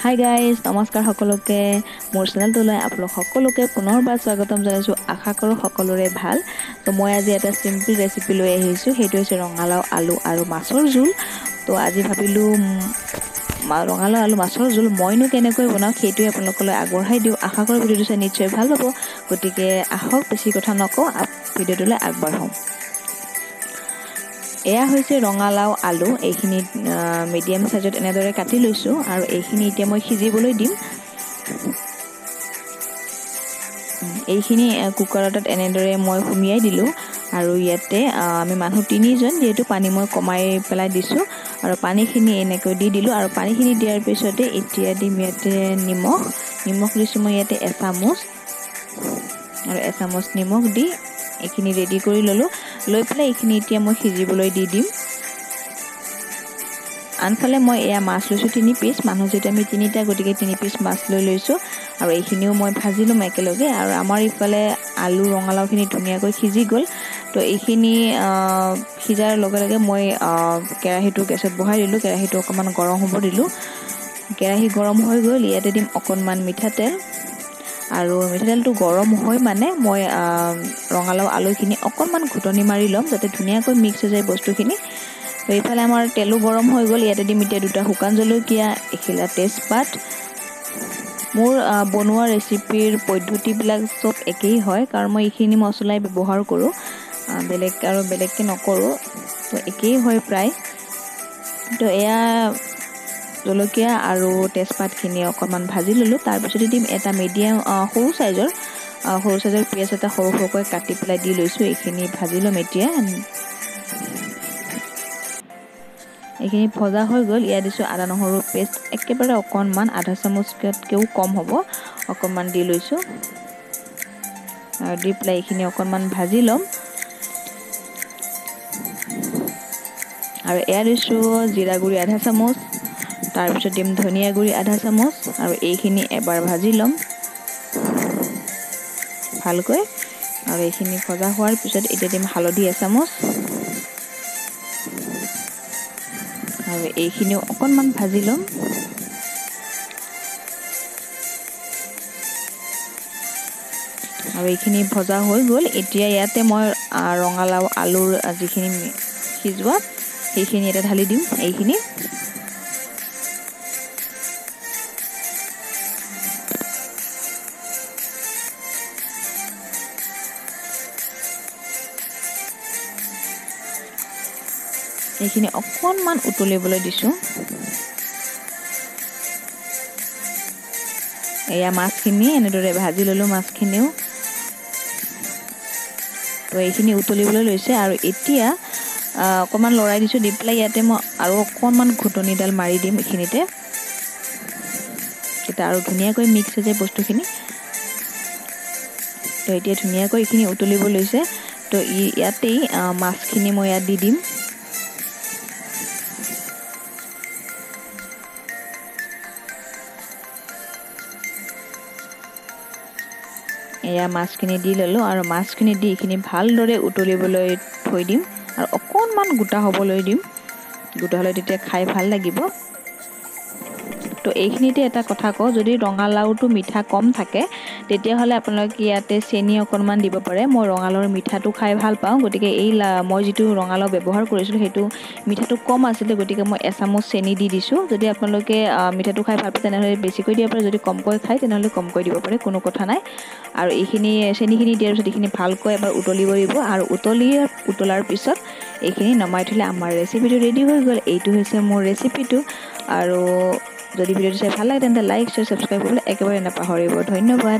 Hi guys, নমস্কাৰ সকলোকে। মোৰ চেনেলটোলৈ আপোনালোক সকলোকে পুনৰবাৰ স্বাগতম জনাইছোঁ। আশা কৰোঁ সকলোৰে ভাল। তো মই আজি এটা চিম্পল ৰেচিপি লৈ আহিছোঁ, সেইটো হৈছে ৰঙালাও, আলু আৰু মাছৰ জোল। তো আজি ভাবিলোঁ ৰঙালাও আলু মাছৰ জোল মইনো কেনেকৈ বনাওঁ সেইটোৱে আপোনালোকলৈ আগবঢ়াই দিওঁ। আশা কৰোঁ ভিডিঅ'টো চাই নিশ্চয় ভাল পাব। গতিকে আহক, বেছি কথা নকওঁ, ভিডিঅ'টোলৈ আগবাঢ়োঁ। এয়া হৈছে ৰঙালাও আলু। এইখিনি মিডিয়াম সাইজত এনেদৰে কাটি লৈছোঁ আৰু এইখিনি এতিয়া মই সিজিবলৈ দিম। এইখিনি কুকাৰটোত এনেদৰে মই সুমিয়াই দিলোঁ আৰু ইয়াতে আমি মানুহ 3জন, যিহেতু পানী মই কমাই পেলাই দিছোঁ আৰু পানীখিনি এনেকৈ দি দিলোঁ। আৰু পানীখিনি দিয়াৰ পিছতে এতিয়া দিম ইয়াতে নিমখ দিছোঁ মই ইয়াতে এচামুচ, আৰু এচামুচ নিমখ দি এইখিনি ৰেডি কৰি ল'লোঁ। লৈ পেলাই এইখিনি এতিয়া মই সিজিবলৈ দি দিম। আনফালে মই এয়া মাছ লৈছোঁ 3 পিচ, মানুহ যিহেতু আমি 3টা, গতিকে 3 পিচ মাছ লৈ লৈছোঁ আৰু এইখিনিও মই ভাজি ল'ম একেলগে। আৰু আমাৰ ইফালে আলু ৰঙালাওখিনি ধুনীয়াকৈ সিজি গ'ল। তো এইখিনি সিজাৰ লগে লগে মই কেৰাহীটো গেছত বহাই দিলোঁ। কেৰাহীটো অকণমান গৰম হ'ব দিলোঁ। কেৰাহী গৰম হৈ গ'ল, ইয়াতে দিম অকণমান মিঠাতেল। আৰু মিঠাতেলটো গৰম হৈ মানে মই ৰঙালাও আলুখিনি অকণমান ঘুটনি মাৰি ল'ম, যাতে ধুনীয়াকৈ মিক্স হৈ যায় বস্তুখিনি। তো এইফালে আমাৰ তেলো গৰম হৈ গ'ল। ইয়াতে দিম এতিয়া 2টা শুকান জলকীয়া, এখিলা তেজপাত। মোৰ বনোৱা ৰেচিপিৰ পদ্ধতিবিলাক চব একেই হয়, কাৰণ মই এইখিনি মছলাই ব্যৱহাৰ কৰোঁ, বেলেগকৈ নকৰোঁ। তো একেই হয় প্ৰায়। তো এয়া জলকীয়া আৰু তেজপাতখিনি অকণমান ভাজি ল'লোঁ। তাৰপিছতে দিম এটা মিডিয়াম সৰু চাইজৰ পিঁয়াজ এটা সৰু সৰুকৈ কাটি পেলাই দি লৈছোঁ। এইখিনি ভাজি ল'ম এতিয়া। এইখিনি ভজা হৈ গ'ল। ইয়াত দিছোঁ আদা নহৰু পেষ্ট, একেবাৰে অকণমান, আধা চামুচতকৈও কম হ'ব, অকণমান দি লৈছোঁ। আৰু দি পেলাই এইখিনি অকণমান ভাজি ল'ম। আৰু এয়া দিছোঁ জিৰা গুড়ি আধা চামুচ, তাৰপিছত দিম ধনিয়া গুড়ি আধা চামুচ, আৰু এইখিনি এবাৰ ভাজি ল'ম ভালকৈ। আৰু এইখিনি ভজা হোৱাৰ পিছত এতিয়া দিম হালধি এচামুচ, আৰু এইখিনিও অকণমান ভাজি ল'ম। আৰু এইখিনি ভজা হৈ গ'ল। এতিয়া ইয়াতে মই ৰঙালাও আলুৰ যিখিনি সিজোৱা সেইখিনি এটা ঢালি দিম। এইখিনি অকণমান উতলিবলৈ দিছোঁ। এয়া মাছখিনি এনেদৰে ভাজি ল'লোঁ, মাছখিনিও। তো এইখিনি উতলিবলৈ লৈছে আৰু এতিয়া অকণমান লৰাই দিছোঁ। দি পেলাই ইয়াতে মই আৰু অকণমান ঘুটনিডাল মাৰি দিম এইখিনিতে, তেতিয়া আৰু ধুনীয়াকৈ মিক্স হৈ যায় বস্তুখিনি। তো এতিয়া ধুনীয়াকৈ এইখিনি উতলিব লৈছে। তো ইয়াতেই মাছখিনি মই ইয়াত দি দিম। এয়া মাছখিনি দি ল'লোঁ, আৰু মাছখিনি দি এইখিনি ভালদৰে উতলিবলৈ থৈ দিম আৰু অকণমান গোটা হ'বলৈ দিম। গোটা হ'লে তেতিয়া খাই ভাল লাগিব। তো এইখিনিতে এটা কথা কওঁ, যদি ৰঙালাওটো মিঠা কম থাকে তেতিয়াহ'লে আপোনালোকে ইয়াতে চেনি অকণমান দিব পাৰে। মই ৰঙালাওৰ মিঠাটো খাই ভাল পাওঁ, গতিকে মই যিটো ৰঙালাও ব্যৱহাৰ কৰিছিলোঁ সেইটো মিঠাটো কম আছিলে, গতিকে মই এচামুচ চেনি দি দিছোঁ। যদি আপোনালোকে মিঠাটো খাই ভাল পায় তেনেহ'লে বেছিকৈ দিব পাৰে, যদি কমকৈ খায় তেনেহ'লে কমকৈ দিব পাৰে, কোনো কথা নাই। আৰু এইখিনি চেনিখিনি দিয়াৰ পিছত এইখিনি ভালকৈ এবাৰ উতলিব দিব, আৰু উতলাৰ পিছত এইখিনি নমাই থ'লে আমাৰ ৰেচিপিটো ৰেডি হৈ গ'ল। এইটো হৈছে মোৰ ৰেচিপিটো। আৰু যদি ভিডিঅ'টো চাই ভাল লাগে তেন্তে লাইক, শ্বেয়াৰ, ছাবস্ক্ৰাইব কৰিবলৈ একেবাৰে নাপাহৰিব। ধন্যবাদ।